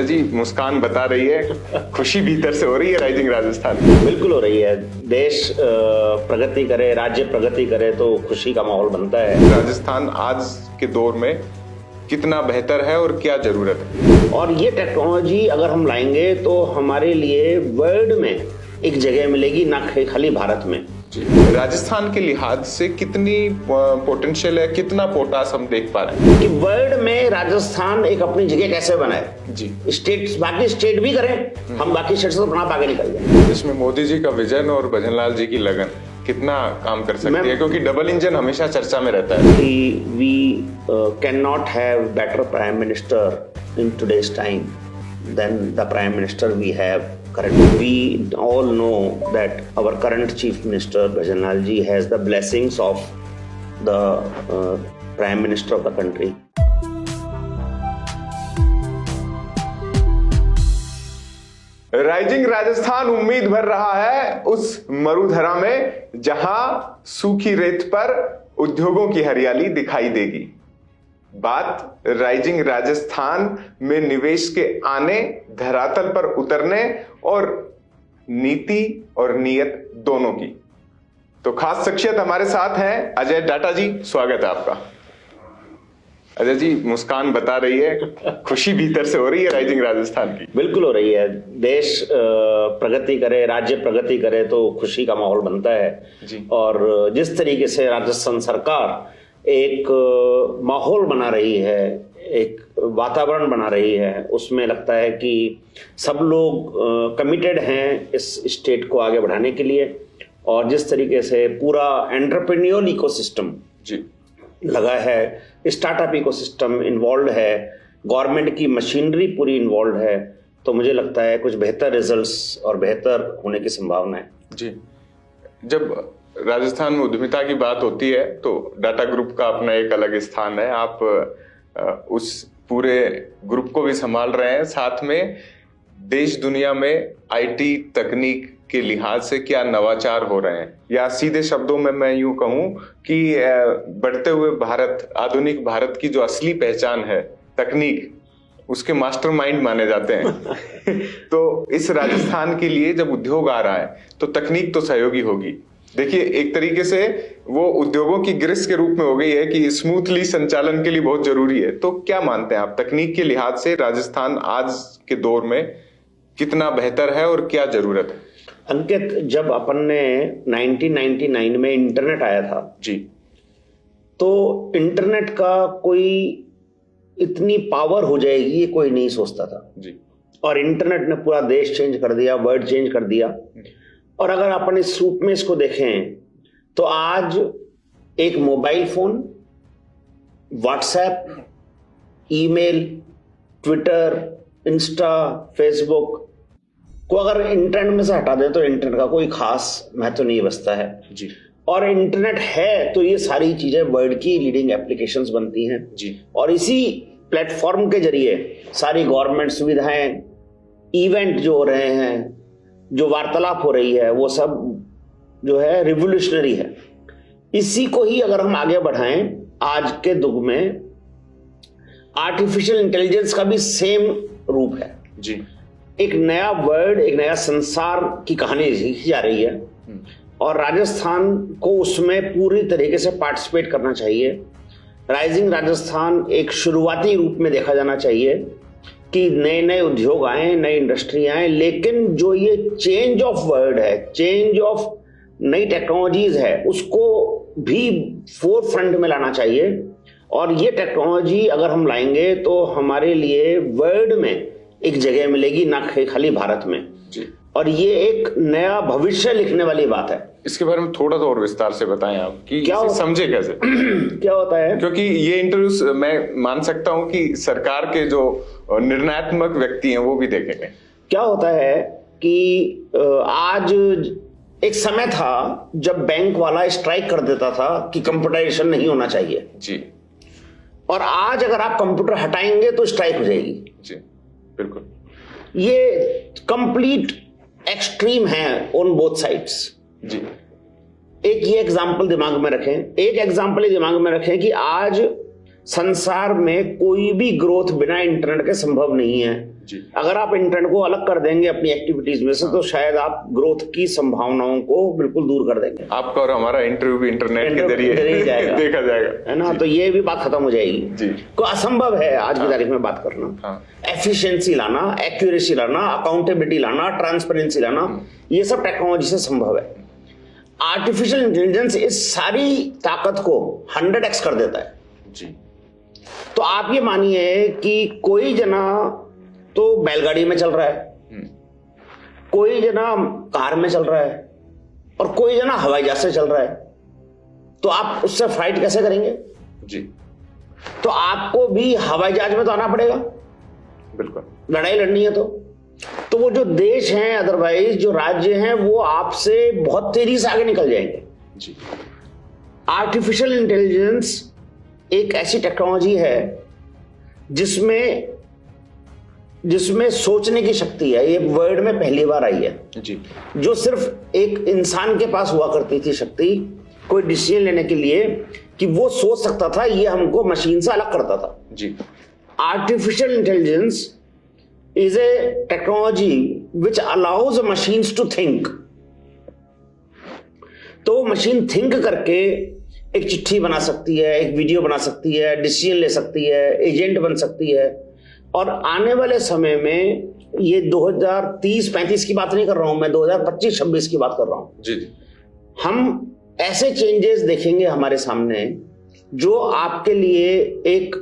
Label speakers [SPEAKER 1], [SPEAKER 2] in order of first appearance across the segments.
[SPEAKER 1] जी मुस्कान बता रही है, खुशी भीतर से हो रही है राइजिंग राजस्थान।
[SPEAKER 2] बिल्कुल हो रही है। देश प्रगति करे, राज्य प्रगति करे तो खुशी का माहौल बनता है।
[SPEAKER 1] राजस्थान आज के दौर में कितना बेहतर है और क्या जरूरत है,
[SPEAKER 2] और ये टेक्नोलॉजी अगर हम लाएंगे तो हमारे लिए वर्ल्ड में एक जगह मिलेगी, ना खाली भारत में।
[SPEAKER 1] राजस्थान के लिहाज से कितनी पोटेंशियल है, कितना पोटास हम देख पा रहे हैं
[SPEAKER 2] कि वर्ल्ड में राजस्थान एक अपनी जगह कैसे बनाए।
[SPEAKER 1] जी,
[SPEAKER 2] स्टेट बाकी स्टेट भी करें, हम बाकी स्टेट से तो अपना आगे निकल जाए।
[SPEAKER 1] इसमें मोदी जी का विजन और भजनलाल जी की लगन कितना काम कर सकती है, क्योंकि डबल इंजन हमेशा चर्चा में रहता है।
[SPEAKER 2] We can not have better prime minister in today's time than the prime minister we have currently. We all know that our current chief minister Bhajanlal ji has the blessings of the prime minister of the country.
[SPEAKER 1] Rising Rajasthan उम्मीद भर रहा है उस मरुधरा में जहां सूखी रेत पर उद्योगों की हरियाली दिखाई देगी। बात राइजिंग राजस्थान में निवेश के आने, धरातल पर उतरने और नीति और नियत दोनों की। तो खास शख्सियत हमारे साथ हैं अजय डाटा जी, स्वागत है आपका। अजय जी मुस्कान बता रही है, खुशी भीतर से हो रही है राइजिंग राजस्थान की।
[SPEAKER 2] बिल्कुल हो रही है। देश प्रगति करे, राज्य प्रगति करे तो खुशी का माहौल बनता है
[SPEAKER 1] जी।
[SPEAKER 2] और जिस तरीके से राजस्थान सरकार एक माहौल बना रही है, एक वातावरण बना रही है, उसमें लगता है कि सब लोग कमिटेड हैं इस स्टेट को आगे बढ़ाने के लिए। और जिस तरीके से पूरा एंटरप्रेन्योर इकोसिस्टम
[SPEAKER 1] जी
[SPEAKER 2] लगा है, स्टार्टअप इकोसिस्टम इन्वॉल्व है, गवर्नमेंट की मशीनरी पूरी इन्वॉल्व है, तो मुझे लगता है कुछ बेहतर रिजल्ट्स और बेहतर होने की संभावना है।
[SPEAKER 1] जी, जब राजस्थान में उद्यमिता की बात होती है तो डाटा ग्रुप का अपना एक अलग स्थान है। आप उस पूरे ग्रुप को भी संभाल रहे हैं, साथ में देश दुनिया में आईटी तकनीक के लिहाज से क्या नवाचार हो रहे हैं, या सीधे शब्दों में मैं यूं कहूं कि बढ़ते हुए भारत, आधुनिक भारत की जो असली पहचान है तकनीक, उसके मास्टरमाइंड माने जाते हैं। तो इस राजस्थान के लिए जब उद्योग आ रहा है तो तकनीक तो सहयोगी होगी। देखिए, एक तरीके से वो उद्योगों की ग्रिस के रूप में हो गई है कि स्मूथली संचालन के लिए बहुत जरूरी है। तो क्या मानते हैं आप, तकनीक के लिहाज से राजस्थान आज के दौर में कितना बेहतर है और क्या जरूरत है?
[SPEAKER 2] अंकित, जब अपन ने 1999 में इंटरनेट आया था
[SPEAKER 1] जी,
[SPEAKER 2] तो इंटरनेट का कोई इतनी पावर हो जाएगी ये कोई नहीं सोचता था
[SPEAKER 1] जी।
[SPEAKER 2] और इंटरनेट ने पूरा देश चेंज कर दिया, वर्ल्ड चेंज कर दिया। और अगर अपन इस रूप में इसको देखें तो आज एक mobile phone, WhatsApp, email, Twitter, Insta, Facebook को अगर इंटरनेट में से हटा दें तो इंटरनेट का कोई खास महत्व नहीं बचता है
[SPEAKER 1] जी।
[SPEAKER 2] और इंटरनेट है तो ये सारी चीजें वर्ल्ड की लीडिंग एप्लीकेशंस बनती हैं
[SPEAKER 1] जी।
[SPEAKER 2] और इसी प्लेटफॉर्म के जरिए सारी गवर्नमेंट सुविधाएं, इवेंट जो हो रहे हैं, जो वार्तालाप हो रही है, वो सब जो है रिवोल्यूशनरी है। इसी को ही अगर हम आगे बढ़ाएं, आज के युग में आर्टिफिशियल इंटेलिजेंस का भी सेम रूप है
[SPEAKER 1] जी।
[SPEAKER 2] एक नया वर्ल्ड, एक नया संसार की कहानी लिखी जा रही है और राजस्थान को उसमें पूरी तरीके से पार्टिसिपेट करना चाहिए। राइजिंग राजस्थान एक शुरुआती रूप में देखा जाना चाहिए कि नए नए उद्योग आए, नई इंडस्ट्री आए, लेकिन जो ये चेंज ऑफ वर्ल्ड है, चेंज ऑफ नई टेक्नोलॉजीज है, उसको भी फोर फ्रंट में लाना चाहिए। और ये टेक्नोलॉजी अगर हम लाएंगे तो हमारे लिए वर्ल्ड में एक जगह मिलेगी, ना खाली भारत में
[SPEAKER 1] जी।
[SPEAKER 2] और ये एक नया भविष्य लिखने वाली बात है।
[SPEAKER 1] इसके बारे में थोड़ा सा और विस्तार से बताएं आप कि
[SPEAKER 2] क्या
[SPEAKER 1] समझे कैसे।
[SPEAKER 2] क्या होता है, क्योंकि
[SPEAKER 1] ये इंटरव्यू मैं मान सकता हूं कि सरकार के जो निर्णयात्मक व्यक्ति हैं वो भी देखेंगे।
[SPEAKER 2] क्या होता है कि आज एक समय था जब बैंक वाला स्ट्राइक कर देता था कि कंप्यूटराइजेशन नहीं होना चाहिए
[SPEAKER 1] जी,
[SPEAKER 2] और आज अगर आप कंप्यूटर हटाएंगे तो स्ट्राइक हो जाएगी
[SPEAKER 1] जी। बिल्कुल,
[SPEAKER 2] ये कंप्लीट एक्सट्रीम है ऑन बोथ साइड्स
[SPEAKER 1] जी।
[SPEAKER 2] एक ये एग्जांपल दिमाग में रखें, एक एग्जांपल दिमाग में रखें कि आज संसार में कोई भी ग्रोथ बिना इंटरनेट के संभव नहीं है
[SPEAKER 1] जी।
[SPEAKER 2] अगर आप इंटरनेट को अलग कर देंगे अपनी एक्टिविटीज में से तो शायद आप ग्रोथ की संभावनाओं को बिल्कुल दूर कर देंगे।
[SPEAKER 1] आपका और हमारा इंटरव्यू भी इंटरनेट के जरिए देखा जाएगा,
[SPEAKER 2] है ना। तो ये भी बात खत्म हो जाएगी
[SPEAKER 1] जी।
[SPEAKER 2] को असंभव है आज की तारीख में बात करना। एफिशिएंसी लाना, एक्यूरेसी लाना, अकाउंटेबिलिटी लाना, ट्रांसपेरेंसी लाना, ये सब टेक्नोलॉजी से संभव है। आर्टिफिशियल इंटेलिजेंस इस सारी ताकत को 100x कर देता है
[SPEAKER 1] जी।
[SPEAKER 2] तो आप ये मानिए कि कोई जना तो बैलगाड़ी में चल रहा है, कोई जना कार में चल रहा है और कोई जना हवाई जहाज से चल रहा है, तो आप उससे फाइट कैसे करेंगे
[SPEAKER 1] जी।
[SPEAKER 2] तो आपको भी हवाई जहाज में तो आना पड़ेगा,
[SPEAKER 1] बिल्कुल
[SPEAKER 2] लड़ाई लड़नी है तो वो जो देश हैं, अदरवाइज जो राज्य हैं, वो आपसे बहुत तेजी से आगे निकल जाएंगे
[SPEAKER 1] जी।
[SPEAKER 2] आर्टिफिशियल इंटेलिजेंस एक ऐसी टेक्नोलॉजी है जिसमें सोचने की शक्ति है। ये वर्ड में पहली बार आई है
[SPEAKER 1] जी।
[SPEAKER 2] जो सिर्फ एक इंसान के पास हुआ करती थी शक्ति कोई डिसीजन लेने के लिए कि वो सोच सकता था, ये हमको मशीन से अलग करता था
[SPEAKER 1] जी।
[SPEAKER 2] Artificial intelligence is a technology which allows machines to think. तो मशीन थिंक करके एक चिट्ठी बना सकती है, एक वीडियो बना सकती है, डिसीजन ले सकती है, एजेंट बन सकती है। और आने वाले समय में, ये 2030-35 की बात नहीं कर रहा हूं मैं, 2025-26 की बात कर रहा हूं
[SPEAKER 1] जी।
[SPEAKER 2] हम ऐसे चेंजेस देखेंगे हमारे सामने जो आपके लिए एक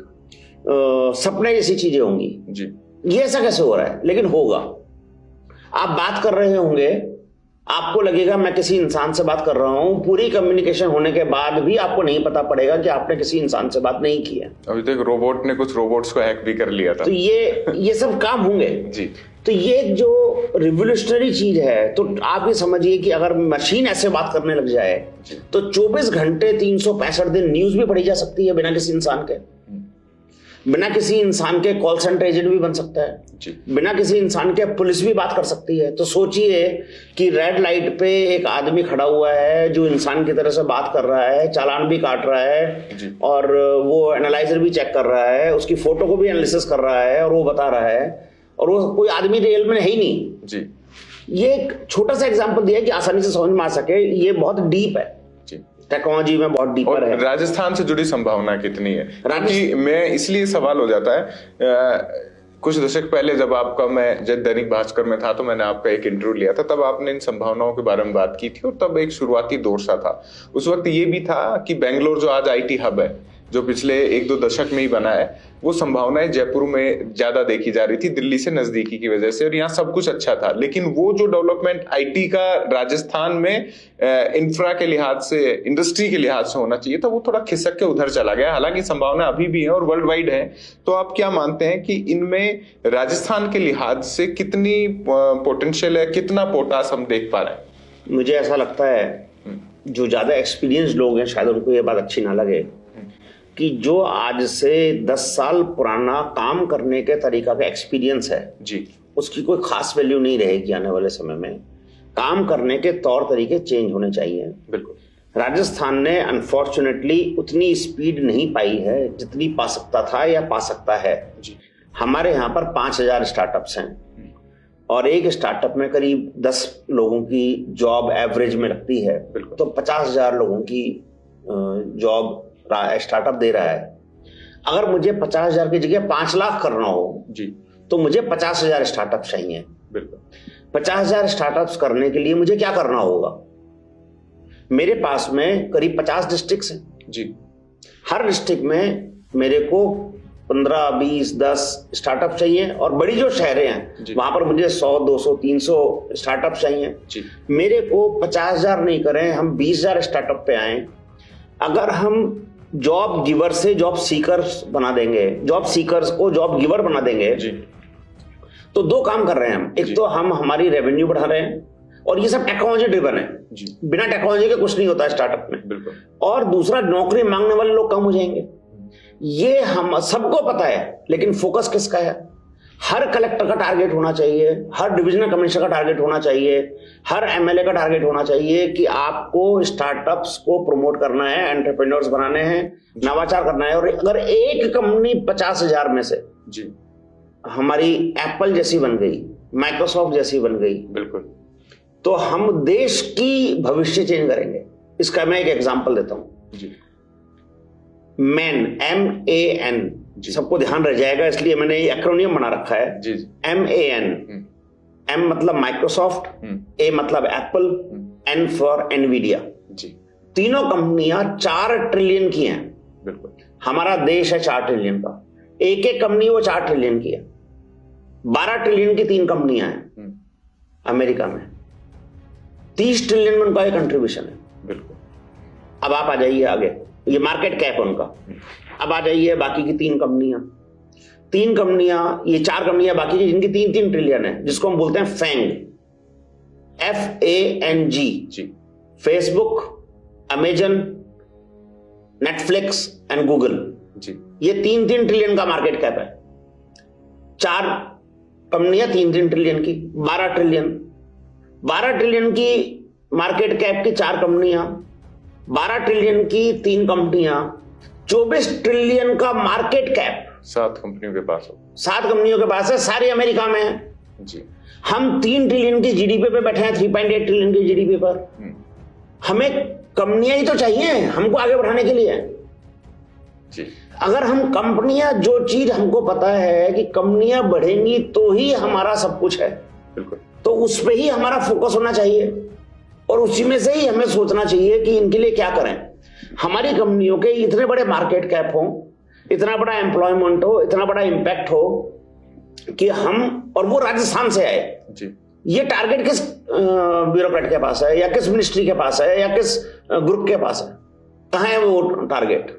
[SPEAKER 2] सपने जैसी चीजें होंगी
[SPEAKER 1] जी।
[SPEAKER 2] ये ऐसा कैसे हो रहा है, लेकिन होगा। आप बात कर रहे होंगे, आपको लगेगा मैं किसी इंसान से बात कर रहा हूं, पूरी कम्युनिकेशन होने के बाद भी आपको नहीं पता पड़ेगा कि आपने किसी इंसान से बात नहीं की है।
[SPEAKER 1] अभी तक रोबोट ने कुछ रोबोट्स को हैक भी कर लिया था।
[SPEAKER 2] तो ये सब काम होंगे
[SPEAKER 1] जी।
[SPEAKER 2] तो ये जो रिवोल्यूशनरी चीज है, तो आप ये समझिए कि अगर मशीन ऐसे बात करने लग जाए तो 24 घंटे 365 दिन न्यूज भी पढ़ी जा सकती है बिना किसी इंसान के। बिना किसी इंसान के कॉल सेंटर एजेंट भी बन सकता है
[SPEAKER 1] जी।
[SPEAKER 2] बिना किसी इंसान के पुलिस भी बात कर सकती है। तो सोचिए कि रेड लाइट पे एक आदमी खड़ा हुआ है जो इंसान की तरह से बात कर रहा है, चालान भी काट रहा है
[SPEAKER 1] जी।
[SPEAKER 2] और वो एनालाइजर भी चेक कर रहा है, उसकी फोटो को भी एनालिसिस कर रहा है और वो बता रहा है, और वो कोई आदमी रियल में है ही नहीं जी। ये एक छोटा सा एग्जांपल दिया कि आसानी से समझ में आ सके। ये बहुत डीप है टेक्नोलॉजी में, बहुत डीपर है।
[SPEAKER 1] राजस्थान से जुड़ी संभावना कितनी है? क्योंकि मैं इसलिए सवाल हो जाता है, कुछ दशक पहले जब मैं जब दैनिक भास्कर में था तो मैंने आपका एक इंटरव्यू लिया था, तब आपने इन संभावनाओं के बारे में बात की थी और तब एक शुरुआती दौर सा था। उस वक्त ये भी था कि बेंगलोर जो आज आईटी हब है, जो पिछले 1-2 दशक में ही बना है, वो संभावनाएं जयपुर में ज्यादा देखी जा रही थी दिल्ली से नजदीकी की वजह से, और यहाँ सब कुछ अच्छा था। लेकिन वो जो डेवलपमेंट आईटी का राजस्थान में इंफ्रा के लिहाज से, इंडस्ट्री के लिहाज से होना चाहिए था, वो थोड़ा खिसक के उधर चला गया। हालांकि संभावना अभी भी है और वर्ल्ड वाइड है। तो आप क्या मानते हैं कि इनमें राजस्थान के लिहाज से कितनी पोटेंशियल है, कितना पोटास हम देख पा रहे हैं?
[SPEAKER 2] मुझे ऐसा लगता है जो ज्यादा एक्सपीरियंस लोग हैं शायद उनको ये बात अच्छी ना लगे कि जो आज से 10 साल पुराना काम करने के तरीका का एक्सपीरियंस है जी, उसकी कोई खास वैल्यू नहीं रहेगी आने वाले समय में। काम करने के तौर तरीके चेंज होने चाहिए। बिल्कुल। राजस्थान ने अनफॉर्चुनेटली उतनी स्पीड नहीं पाई है जितनी पा सकता था या पा सकता है जी। हमारे यहाँ पर 5000 स्टार्टअप्स हैं और एक स्टार्टअप में करीब 10 लोगों की जॉब एवरेज में लगती है, तो 50,000 लोगों की जॉब स्टार्टअप दे रहा है। अगर मुझे 50,000 की जगह 5 लाख करना हो जी, तो मुझे 50,000 स्टार्टअप चाहिए। बिल्कुल। 50,000 स्टार्टअप्स करने के लिए मुझे क्या करना होगा? मेरे पास में करीब 50 डिस्ट्रिक्ट्स हैं जी। हर डिस्ट्रिक्ट में मेरे को 15, 20, 10 स्टार्टअप चाहिए और बड़ी जो शहरें हैं वहां पर मुझे 100, 200, 300 स्टार्टअप चाहिए जी। मेरे को 50,000 नहीं करें, हम 20,000 स्टार्टअप पे आए। अगर हम जॉब गिवर से जॉब सीकर्स बना देंगे, जॉब सीकर्स को जॉब गिवर बना देंगे जी, तो 2 काम कर रहे हैं हम। एक तो हम हमारी रेवेन्यू बढ़ा रहे हैं और ये सब टेक्नोलॉजी ड्रिवन है जी। बिना टेक्नोलॉजी के कुछ नहीं होता है स्टार्टअप में। बिल्कुल। और दूसरा, नौकरी मांगने वाले लोग कम हो जाएंगे। ये हम सबको पता है, लेकिन फोकस किसका है? हर कलेक्टर का टारगेट होना चाहिए, हर डिविजनल कमिश्नर का टारगेट होना चाहिए, हर एमएलए का टारगेट होना चाहिए कि आपको स्टार्टअप्स को प्रमोट करना है, एंटरप्रेन्योर्स बनाने हैं, नवाचार करना है। और अगर एक कंपनी 50,000 में से
[SPEAKER 1] जी
[SPEAKER 2] हमारी एप्पल जैसी बन गई, माइक्रोसॉफ्ट जैसी बन गई,
[SPEAKER 1] बिल्कुल,
[SPEAKER 2] तो हम देश की भविष्य चेंज करेंगे। इसका मैं एक एग्जांपल देता हूं
[SPEAKER 1] जी।
[SPEAKER 2] मैन, MAN, सबको ध्यान रह जाएगा इसलिए मैंने ये एक्रोनियम बना रखा है
[SPEAKER 1] जी।
[SPEAKER 2] MAN। M मतलब माइक्रोसॉफ्ट, A मतलब एप्पल, N फॉर एनवीडिया।
[SPEAKER 1] जी
[SPEAKER 2] तीनों कंपनियां 4 ट्रिलियन की हैं।
[SPEAKER 1] बिल्कुल,
[SPEAKER 2] हमारा देश है 4 ट्रिलियन का, एक एक कंपनी वो 4 ट्रिलियन की है। 12 ट्रिलियन की 3 कंपनियां हैं अमेरिका में, 30 ट्रिलियन में उनका एक कंट्रीब्यूशन है।
[SPEAKER 1] बिल्कुल।
[SPEAKER 2] अब आप आ जाइए आगे, ये मार्केट कैप है उनका। अब आ जाइए बाकी की 3 कंपनियां, ये 4 कंपनियां बाकी की जिनकी 3-3 ट्रिलियन है, जिसको हम बोलते हैं फैंग, FANG।
[SPEAKER 1] जी।
[SPEAKER 2] Facebook, Amazon, Netflix and Google.
[SPEAKER 1] जी।
[SPEAKER 2] ये 3-3 ट्रिलियन का मार्केट कैप है। 4 कंपनियां 3-3 ट्रिलियन की, 12 ट्रिलियन। 12 ट्रिलियन की मार्केट कैप की 4 कंपनियां, 12 ट्रिलियन की 3 कंपनियां, 24 ट्रिलियन का मार्केट कैप
[SPEAKER 1] 7 कंपनियों के पास हो।
[SPEAKER 2] 7 कंपनियों के पास है, सारी अमेरिका में है।
[SPEAKER 1] जी।
[SPEAKER 2] हम 3 ट्रिलियन की जीडीपी पे बैठे हैं, 3.8 ट्रिलियन की जीडीपी पर। हमें कंपनियां ही तो चाहिए हमको आगे बढ़ाने के लिए।
[SPEAKER 1] जी।
[SPEAKER 2] अगर हम कंपनियां, जो चीज हमको पता है कि कंपनियां बढ़ेंगी तो ही हमारा सब कुछ है,
[SPEAKER 1] बिल्कुल,
[SPEAKER 2] तो उस पे ही हमारा फोकस होना चाहिए और उसी में से ही हमें सोचना चाहिए कि इनके लिए क्या करें। हमारी कंपनियों के इतने बड़े मार्केट कैप हो, इतना बड़ा एम्प्लॉयमेंट हो, इतना बड़ा इंपैक्ट हो कि हम, और वो राजस्थान से आए।
[SPEAKER 1] जी।
[SPEAKER 2] ये टारगेट किस ब्यूरोक्रेट के पास है, या किस मिनिस्ट्री के पास है, या किस ग्रुप के पास है? कहां है वो टारगेट?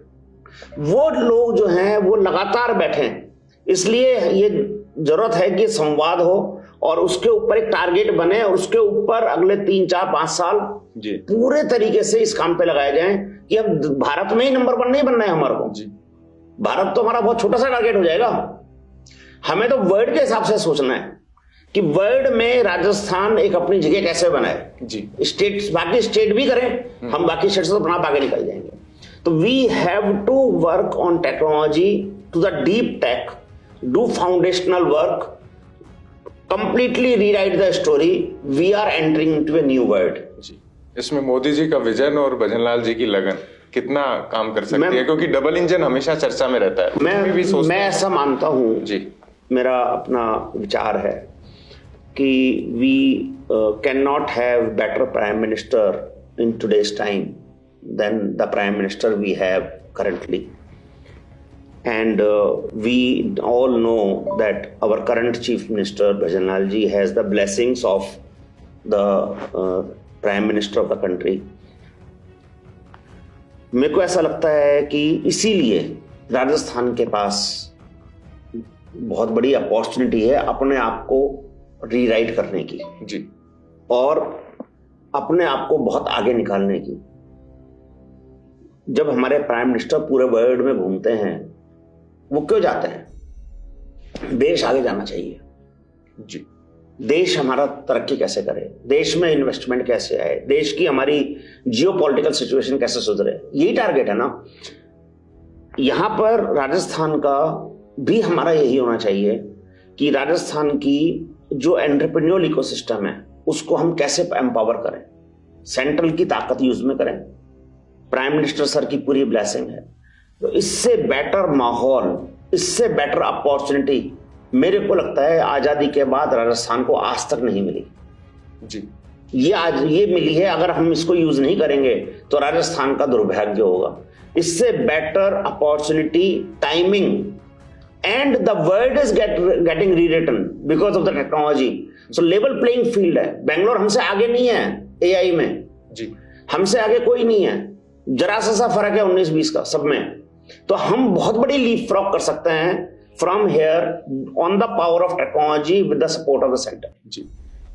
[SPEAKER 2] वो लोग जो हैं वो लगातार बैठे हैं। इसलिए ये जरूरत है कि संवाद हो और उसके ऊपर एक टारगेट बने और उसके ऊपर अगले 3, 4, 5 साल
[SPEAKER 1] जी।
[SPEAKER 2] पूरे तरीके से इस काम पे लगाए जाएं कि अब भारत में ही नंबर 1 नहीं बनना है हमारे को।
[SPEAKER 1] जी।
[SPEAKER 2] भारत तो हमारा बहुत छोटा सा टारगेट हो जाएगा। हमें तो वर्ल्ड के हिसाब से सोचना है कि वर्ल्ड में राजस्थान एक अपनी जगह कैसे बनाए।
[SPEAKER 1] जी।
[SPEAKER 2] स्टेट, बाकी स्टेट भी करें, हम बाकी स्टेट से तो अपना आगे निकल जाएंगे। तो we have to work on technology to the deep tech, do foundational work, completely rewrite the story. We are entering into a new world.
[SPEAKER 1] जी। इसमें मोदी जी का विजन और भजनलाल जी की लगन कितना काम कर सकती है, क्योंकि डबल इंजन हमेशा चर्चा में रहता है।
[SPEAKER 2] मैं ऐसा मानता हूं
[SPEAKER 1] जी,
[SPEAKER 2] मेरा अपना विचार है कि we can not have better prime minister in today's time than the prime minister we have currently, and we all know that our current chief minister Bhajanlal ji has the blessings of the prime minister of the country. मेरे को ऐसा लगता है कि इसीलिए राजस्थान के पास बहुत बड़ी अपॉर्चुनिटी है अपने आप को रीराइट करने की
[SPEAKER 1] जी,
[SPEAKER 2] और अपने आप को बहुत आगे निकालने की। जब हमारे प्राइम मिनिस्टर पूरे वर्ल्ड में घूमते हैं, वो क्यों जाते हैं? देश आगे जाना चाहिए
[SPEAKER 1] जी। देश
[SPEAKER 2] हमारा तरक्की कैसे करे, देश में इन्वेस्टमेंट कैसे आए, देश की हमारी जियोपॉलिटिकल सिचुएशन कैसे सुधरे, यही टारगेट है ना। यहां पर राजस्थान का भी हमारा यही होना चाहिए कि राजस्थान की जो एंटरप्रेन्योर इकोसिस्टम है उसको हम कैसे एम्पावर करें, सेंट्रल की ताकत यूज में करें। प्राइम मिनिस्टर सर की पूरी ब्लेसिंग है, तो इससे बेटर माहौल, इससे बेटर अपॉर्चुनिटी मेरे को लगता है आजादी के बाद राजस्थान को आज तक नहीं मिली
[SPEAKER 1] जी।
[SPEAKER 2] ये आज ये मिली है। अगर हम इसको यूज नहीं करेंगे तो राजस्थान का दुर्भाग्य होगा। इससे better opportunity, timing, and the world is getting rewritten because of the technology. So level playing field है। बेंगलोर हमसे आगे नहीं है एआई में
[SPEAKER 1] जी,
[SPEAKER 2] हमसे आगे कोई नहीं है, जरा सा फर्क है 19-20 का सब में। तो हम बहुत बड़ी लीप फ्रॉग कर सकते हैं from here on the power of technology with the support of the centre.
[SPEAKER 1] जी।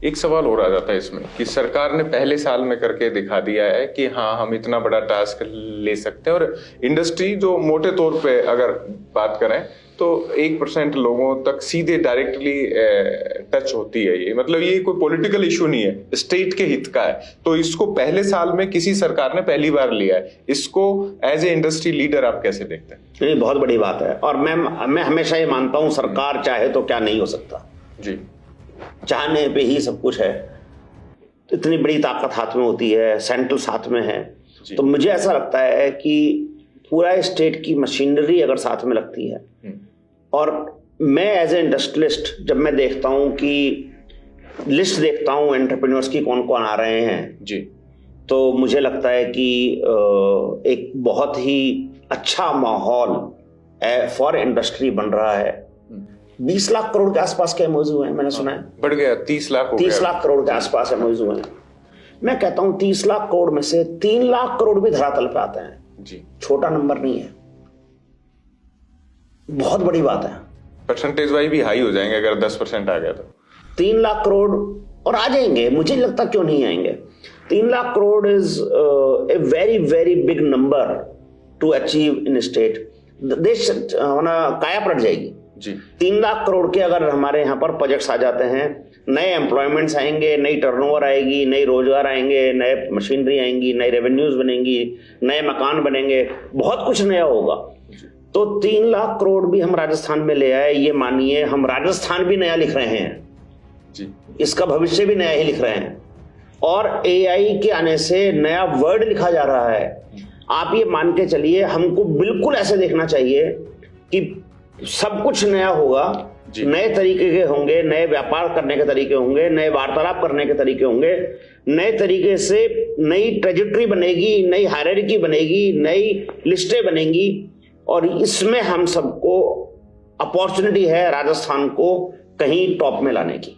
[SPEAKER 1] एक सवाल और आ जाता है इसमें कि सरकार ने पहले साल में करके दिखा दिया है कि हाँ, हम इतना बड़ा टास्क ले सकते हैं, और इंडस्ट्री जो मोटे तौर पे अगर बात करें तो 1% लोगों तक सीधे डायरेक्टली टच होती है। ये मतलब ये कोई पॉलिटिकल इशू नहीं है, स्टेट के हित का है। तो इसको पहले साल में किसी सरकार ने पहली बार लिया है, इसको एज ए इंडस्ट्री लीडर आप कैसे देखते हैं?
[SPEAKER 2] ये बहुत बड़ी बात है, और मैं हमेशा ये मानता हूं सरकार चाहे तो क्या नहीं हो सकता
[SPEAKER 1] जी,
[SPEAKER 2] चाहने पे ही सब कुछ है। इतनी बड़ी ताकत हाथ में होती है, सेंट्रल साथ में है, तो मुझे ऐसा लगता है कि पूरा स्टेट की मशीनरी अगर साथ में लगती है, और मैं एज ए इंडस्ट्रियलिस्ट जब मैं देखता हूं कि लिस्ट देखता हूं एंटरप्रेन्योर्स की कौन कौन आ रहे हैं
[SPEAKER 1] जी,
[SPEAKER 2] तो मुझे लगता है कि एक बहुत ही अच्छा माहौल फॉर इंडस्ट्री बन रहा है। 20 लाख करोड़ के आसपास के एमओयू हैं, मैंने सुना है
[SPEAKER 1] बढ़ गया 30 लाख हो
[SPEAKER 2] 30 लाख करोड़ के आसपास एमओयू हैं। मैं कहता हूं 30 लाख करोड़ में से 3 लाख करोड़ भी धरातल पे आते हैं
[SPEAKER 1] जी,
[SPEAKER 2] छोटा नंबर नहीं है, बहुत बड़ी बात है।
[SPEAKER 1] परसेंटेज वाइज भी हाई हो जाएंगे अगर 10% आ गया तो।
[SPEAKER 2] 3 लाख करोड़ और आ जाएंगे, मुझे नहीं लगता क्यों नहीं आएंगे। 3 lakh crore is a very very big number two achieve in state. देश काया पलट जाएगी
[SPEAKER 1] जी।
[SPEAKER 2] 3 लाख करोड़ के अगर हमारे यहाँ पर प्रोजेक्ट्स आ जाते हैं, नए एम्प्लॉयमेंट्स आएंगे, नई टर्नओवर आएगी, नई रोजगार आएंगे, नए मशीनरी आएंगी, नए रेवेन्यूज बनेंगी, नए मकान बनेंगे, बहुत कुछ नया होगा। तो 3 लाख करोड़ भी हम राजस्थान में ले आए, ये मानिए हम राजस्थान भी नया लिख रहे हैं
[SPEAKER 1] जी,
[SPEAKER 2] इसका भविष्य भी नया ही लिख रहे हैं, और एआई के आने से नया वर्ड लिखा जा रहा है। आप ये मान के चलिए, हमको बिल्कुल ऐसे देखना चाहिए कि सब कुछ नया होगा, नए तरीके के होंगे, नए व्यापार करने के तरीके होंगे, नए वार्तालाप करने के तरीके होंगे, नए तरीके से नई ट्रेजेक्टरी बनेगी, नई हायरार्की बनेगी, नई लिस्टें बनेंगी, और इसमें हम सबको अपॉर्चुनिटी है राजस्थान को कहीं टॉप में लाने की।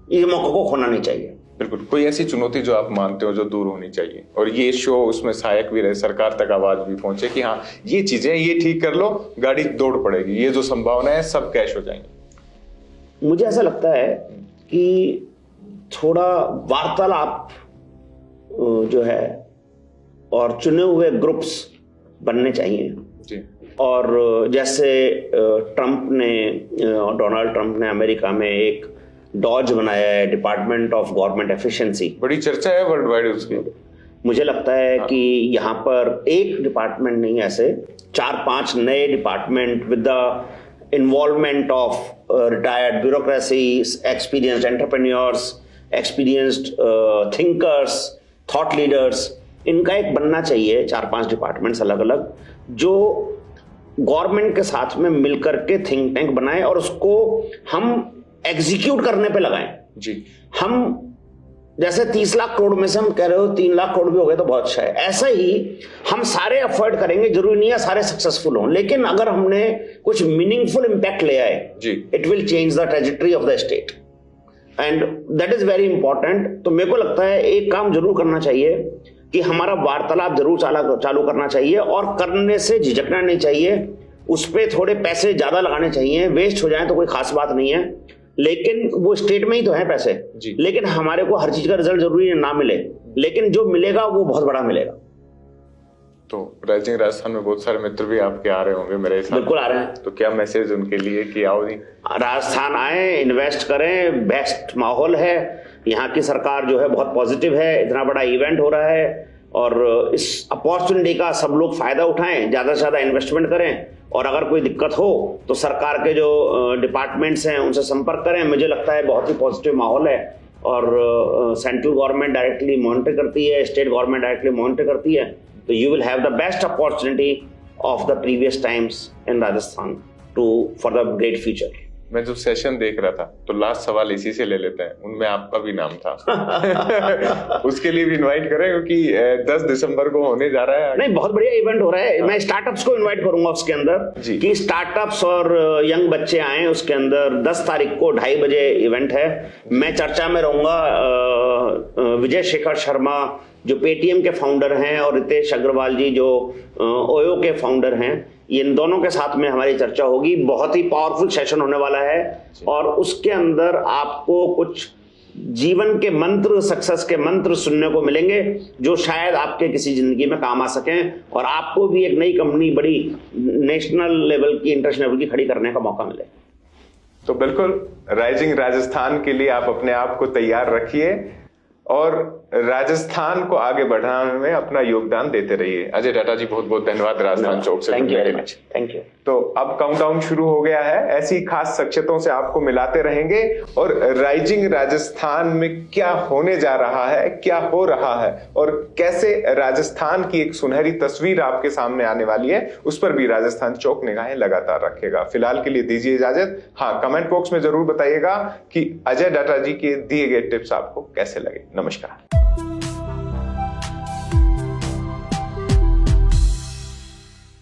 [SPEAKER 2] इस मौके को खोना नहीं चाहिए।
[SPEAKER 1] बिल्कुल। कोई ऐसी चुनौती जो आप मानते हो जो दूर होनी चाहिए, और ये शो उसमें सहायक भी रहे, सरकार तक आवाज भी पहुंचे कि हाँ ये चीजें ये ठीक कर लो, गाड़ी दौड़ पड़ेगी, ये जो संभावना है सब कैश हो जाएंगे?
[SPEAKER 2] मुझे ऐसा लगता है कि थोड़ा वार्तालाप जो है और चुने हुए ग्रुप्स बनने चाहिए
[SPEAKER 1] जी।
[SPEAKER 2] और जैसे डोनाल्ड ट्रंप ने अमेरिका में एक डॉज बनाया है, डिपार्टमेंट ऑफ गवर्नमेंट एफिशिएंसी,
[SPEAKER 1] बड़ी चर्चा है वर्ल्ड वाइड उसकी।
[SPEAKER 2] मुझे लगता है कि यहाँ पर एक डिपार्टमेंट नहीं, ऐसे 4-5 नए department with the involvement of retired bureaucracy, experienced entrepreneurs, experienced thinkers, thought leaders, इनका एक बनना चाहिए 4-5 डिपार्टमेंट्स अलग अलग, जो गवर्नमेंट के साथ में मिलकर के थिंक टैंक बनाएं और उसको हम एग्जीक्यूट करने पे लगाएं
[SPEAKER 1] जी।
[SPEAKER 2] हम जैसे 30 लाख करोड़ में से हम कह रहे हो 3 लाख करोड़ भी हो गए तो बहुत अच्छा है, ऐसा ही हम सारे एफर्ट करेंगे, जरूरी नहीं है सारे सक्सेसफुल हों, लेकिन अगर हमने कुछ मीनिंगफुल इंपैक्ट ले आए, it will change the trajectory of the state, and that is very important. तो मेरे को लगता है एक काम जरूर करना चाहिए कि हमारा वार्तालाप जरूर चालू करना चाहिए, और करने से झिझकना नहीं चाहिए, उस पर थोड़े पैसे ज्यादा लगाने चाहिए, वेस्ट हो जाए तो कोई खास बात नहीं है, लेकिन वो स्टेट में ही तो है पैसे, लेकिन हमारे को हर चीज का रिजल्ट जरूरी ना मिले, लेकिन जो मिलेगा वो बहुत बड़ा मिलेगा।
[SPEAKER 1] तो राइजिंग राजस्थान में बहुत सारे मित्र भी आपके आ रहे होंगे मेरे हिसाब।
[SPEAKER 2] बिल्कुल आ रहे हैं।
[SPEAKER 1] तो क्या मैसेज उनके लिए कि आओ जी
[SPEAKER 2] राजस्थान आए, इन्वेस्ट करें, बेस्ट माहौल है, यहाँ की सरकार जो है बहुत पॉजिटिव है, इतना बड़ा इवेंट हो रहा है, और इस अपॉर्चुनिटी का सब लोग फायदा उठाएं, ज्यादा से ज्यादा इन्वेस्टमेंट करें, और अगर कोई दिक्कत हो तो सरकार के जो डिपार्टमेंट्स हैं उनसे संपर्क करें। मुझे लगता है बहुत ही पॉजिटिव माहौल है, और सेंट्रल गवर्नमेंट डायरेक्टली मॉनिटर करती है, स्टेट गवर्नमेंट डायरेक्टली मॉनिटर करती है, तो you will have the best opportunity of the previous times in Rajasthan for the great future.
[SPEAKER 1] मैं जब सेशन देख रहा था तो लास्ट सवाल इसी से ले लेते हैं, उनमें आपका भी नाम था उसके लिए भी इनवाइट करें, क्योंकि 10 दिसंबर को होने जा रहा है।
[SPEAKER 2] नहीं, बहुत बढ़िया इवेंट हो रहा है। मैं स्टार्टअप्स को इनवाइट करूंगा उसके अंदर कि स्टार्टअप्स और यंग बच्चे आए उसके अंदर। 10 तारीख को 2:30 बजे इवेंट है। मैं चर्चा में रहूंगा। विजय शेखर शर्मा जो पेटीएम के फाउंडर हैं और रितेश अग्रवाल जी जो ओयो के फाउंडर हैं, इन दोनों के साथ में हमारी चर्चा होगी। बहुत ही पावरफुल सेशन होने वाला है, और उसके अंदर आपको कुछ जीवन के मंत्र, सक्सेस के मंत्र सुनने को मिलेंगे जो शायद आपके किसी जिंदगी में काम आ सकें और आपको भी एक नई कंपनी, बड़ी नेशनल लेवल की, इंटरनेशनल लेवल की खड़ी करने का मौका मिले।
[SPEAKER 1] तो बिल्कुल राइजिंग राजस्थान के लिए आप अपने आप को तैयार रखिए और राजस्थान को आगे बढ़ाने में अपना योगदान देते रहिए। अजय डाटा जी, बहुत बहुत धन्यवाद राजस्थान चौक से।
[SPEAKER 2] Thank you very much. Thank you.
[SPEAKER 1] तो अब काउंटडाउन शुरू हो गया है, ऐसी खास शख्सियतों से आपको मिलाते रहेंगे और राइजिंग राजस्थान में क्या होने जा रहा है, क्या हो रहा है और कैसे राजस्थान की एक सुनहरी तस्वीर आपके सामने आने वाली है, उस पर भी राजस्थान चौक निगाहें लगातार रखेगा। फिलहाल के लिए दीजिए इजाजत। हाँ, कमेंट बॉक्स में जरूर बताइएगा कि अजय डाटा जी के दिए गए टिप्स आपको कैसे लगे। नमस्कार।